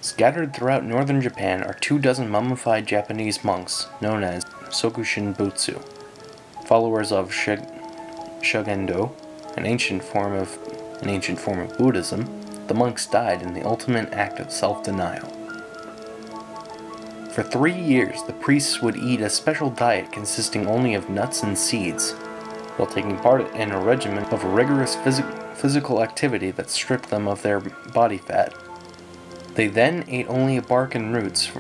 Scattered throughout northern Japan are 24 mummified Japanese monks known as Sokushinbutsu, followers of Shugendo, an ancient form of Buddhism. The monks died in the ultimate act of self-denial. For 3 years, the priests would eat a special diet consisting only of nuts and seeds, while taking part in a regimen of rigorous physical activity that stripped them of their body fat. They then ate only bark and roots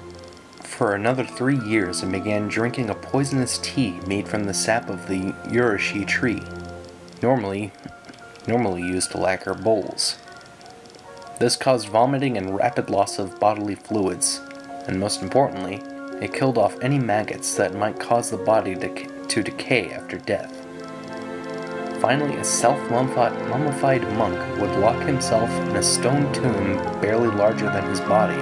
for another 3 years and began drinking a poisonous tea made from the sap of the urashi tree, normally used to lacquer bowls. This caused vomiting and rapid loss of bodily fluids, and most importantly, it killed off any maggots that might cause the body to decay after death. Finally, a self-mummified monk would lock himself in a stone tomb barely larger than his body,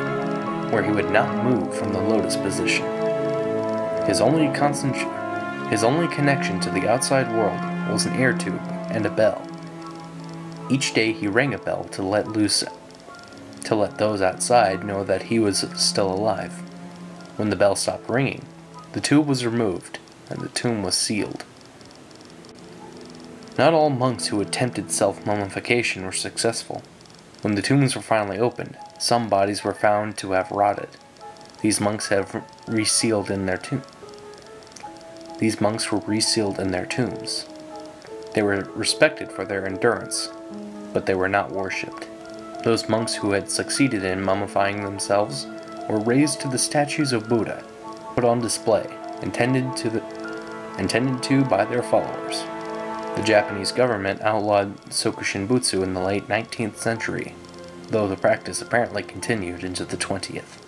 where he would not move from the lotus position. His only connection to the outside world was an air tube and a bell. Each day he rang a bell to let those outside know that he was still alive. When the bell stopped ringing, the tube was removed and the tomb was sealed. Not all monks who attempted self-mummification were successful. When the tombs were finally opened, some bodies were found to have rotted. These monks were resealed in their tombs. They were respected for their endurance, but they were not worshipped. Those monks who had succeeded in mummifying themselves were raised to the statues of Buddha, put on display, intended to by their followers. The Japanese government outlawed Sokushinbutsu in the late 19th century, though the practice apparently continued into the 20th.